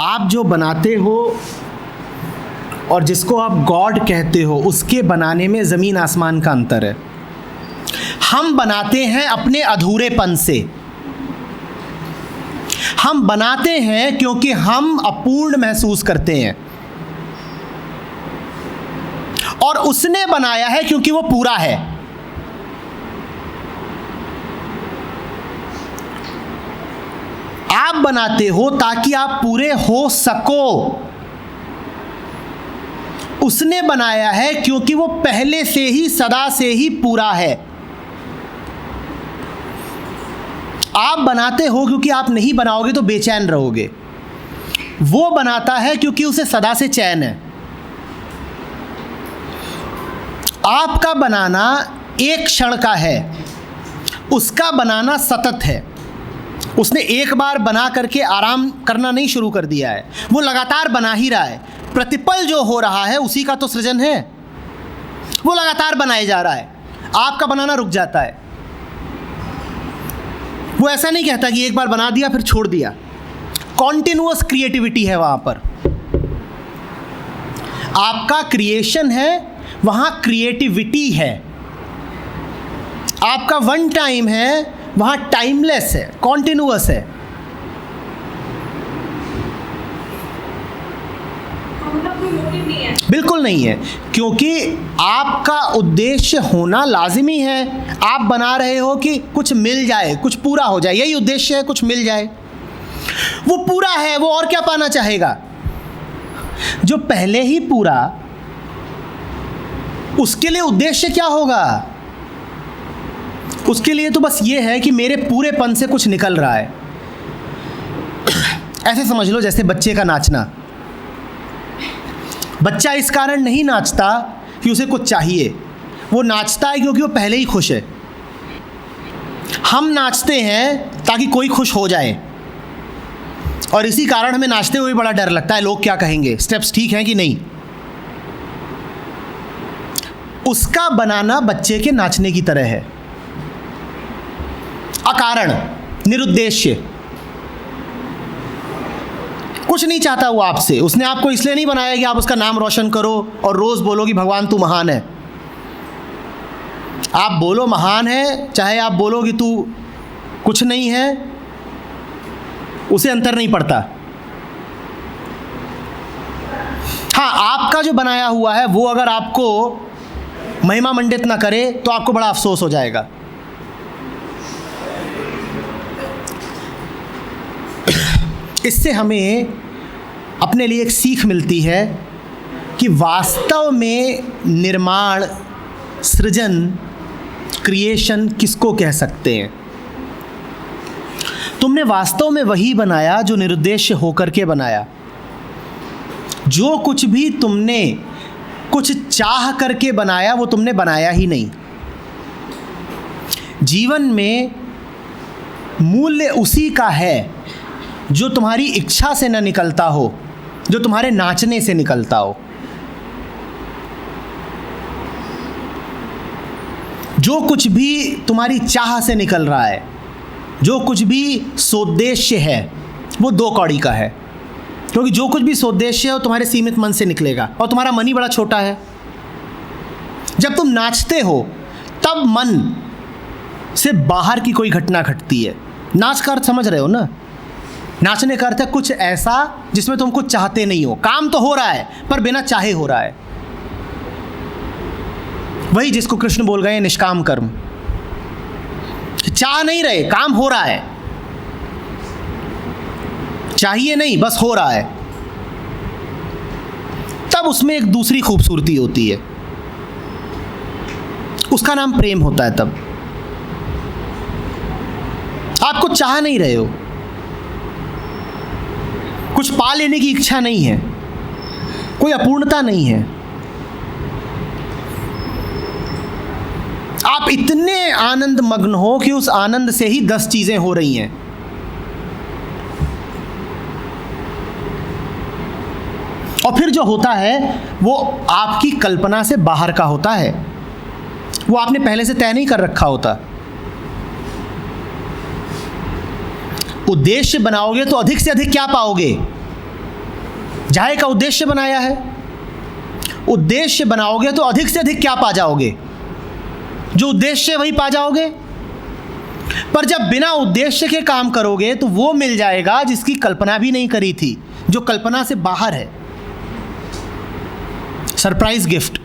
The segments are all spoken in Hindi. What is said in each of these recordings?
आप जो बनाते हो और जिसको आप गॉड कहते हो, उसके बनाने में ज़मीन आसमान का अंतर है। हम बनाते हैं अपने अधूरेपन से, हम बनाते हैं क्योंकि हम अपूर्ण महसूस करते हैं, और उसने बनाया है क्योंकि वो पूरा है। आप बनाते हो ताकि आप पूरे हो सको, उसने बनाया है क्योंकि वो पहले से ही सदा से ही पूरा है। आप बनाते हो क्योंकि आप नहीं बनाओगे तो बेचैन रहोगे। वो बनाता है क्योंकि उसे सदा से चैन है। आपका बनाना एक क्षण का है, उसका बनाना सतत है। उसने एक बार बना करके आराम करना नहीं शुरू कर दिया है, वो लगातार बना ही रहा है। प्रतिपल जो हो रहा है उसी का तो सृजन है, वो लगातार बनाए जा रहा है। आपका बनाना रुक जाता है। वो ऐसा नहीं कहता कि एक बार बना दिया फिर छोड़ दिया। कॉन्टिन्यूअस क्रिएटिविटी है वहां पर। आपका क्रिएशन है, वहां क्रिएटिविटी है। आपका वन टाइम है, वहां टाइमलेस है, कॉन्टिन्यूअस है। बिल्कुल नहीं है, क्योंकि आपका उद्देश्य होना लाजिमी है। आप बना रहे हो कि कुछ मिल जाए, कुछ पूरा हो जाए, यही उद्देश्य है, कुछ मिल जाए। वो पूरा है, वो और क्या पाना चाहेगा? जो पहले ही पूरा, उसके लिए उद्देश्य क्या होगा? उसके लिए तो बस ये है कि मेरे पूरेपन से कुछ निकल रहा है। ऐसे समझ लो जैसे बच्चे का नाचना। बच्चा इस कारण नहीं नाचता कि उसे कुछ चाहिए, वो नाचता है क्योंकि वो पहले ही खुश है। हम नाचते हैं ताकि कोई खुश हो जाए, और इसी कारण हमें नाचते हुए बड़ा डर लगता है, लोग क्या कहेंगे, स्टेप्स ठीक हैं कि नहीं। उसका बनाना बच्चे के नाचने की तरह है, अकारण, निरुद्देश्य। कुछ नहीं चाहता वो आपसे। उसने आपको इसलिए नहीं बनाया कि आप उसका नाम रोशन करो और रोज बोलो कि भगवान तू महान है। आप बोलो महान है, चाहे आप बोलो कि तू कुछ नहीं है, उसे अंतर नहीं पड़ता। हाँ, आपका जो बनाया हुआ है वो अगर आपको महिमा मंडित ना करे तो आपको बड़ा अफसोस हो जाएगा। इससे हमें अपने लिए एक सीख मिलती है कि वास्तव में निर्माण, सृजन, क्रिएशन किसको कह सकते हैं। तुमने वास्तव में वही बनाया जो निरुद्देश्य होकर के बनाया। जो कुछ भी तुमने कुछ चाह करके बनाया वो तुमने बनाया ही नहीं। जीवन में मूल्य उसी का है जो तुम्हारी इच्छा से न निकलता हो, जो तुम्हारे नाचने से निकलता हो। जो कुछ भी तुम्हारी चाह से निकल रहा है, जो कुछ भी सोद्देश्य है, वो दो कौड़ी का है। क्योंकि जो कुछ भी सोद्देश्य है वो तुम्हारे सीमित मन से निकलेगा, और तुम्हारा मन ही बड़ा छोटा है। जब तुम नाचते हो तब मन से बाहर की कोई घटना घटती है। नाच का अर्थ समझ रहे हो ना? नाचने का अर्थ है कुछ ऐसा जिसमें तुम कुछ चाहते नहीं हो। काम तो हो रहा है पर बिना चाहे हो रहा है। वही जिसको कृष्ण बोल गए निष्काम कर्म। चाह नहीं रहे, काम हो रहा है, चाहिए नहीं, बस हो रहा है। तब उसमें एक दूसरी खूबसूरती होती है, उसका नाम प्रेम होता है। तब आप कुछ चाह नहीं रहे हो, कुछ पा लेने की इच्छा नहीं है, कोई अपूर्णता नहीं है। आप इतने आनंद मग्न हो कि उस आनंद से ही 10 चीजें हो रही हैं। और फिर जो होता है वो आपकी कल्पना से बाहर का होता है, वो आपने पहले से तय नहीं कर रखा होता। उद्देश्य बनाओगे तो अधिक से अधिक क्या पाओगे? जाए का उद्देश्य बनाया है। उद्देश्य बनाओगे तो अधिक से अधिक क्या पा जाओगे? जो उद्देश्य है वही पा जाओगे। पर जब बिना उद्देश्य के काम करोगे तो वो मिल जाएगा जिसकी कल्पना भी नहीं करी थी, जो कल्पना से बाहर है। सरप्राइज गिफ्ट,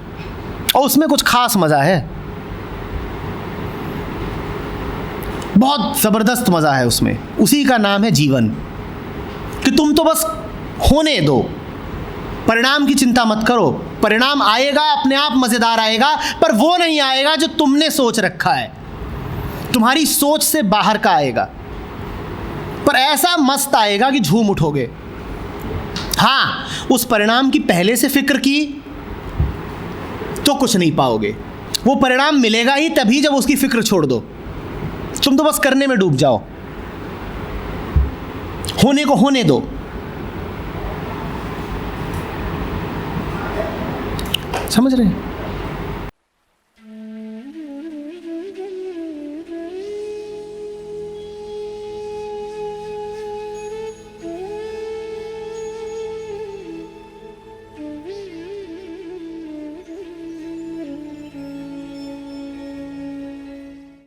और उसमें कुछ खास मजा है, बहुत जबरदस्त मजा है उसमें। उसी का नाम है जीवन। कि तुम तो बस होने दो, परिणाम की चिंता मत करो। परिणाम आएगा, अपने आप मजेदार आएगा, पर वो नहीं आएगा जो तुमने सोच रखा है, तुम्हारी सोच से बाहर का आएगा। पर ऐसा मस्त आएगा कि झूम उठोगे। हाँ, उस परिणाम की पहले से फिक्र की तो कुछ नहीं पाओगे। वो परिणाम मिलेगा ही तभी जब उसकी फिक्र छोड़ दो। तुम तो बस करने में डूब जाओ, होने को होने दो। समझ रहे हैं?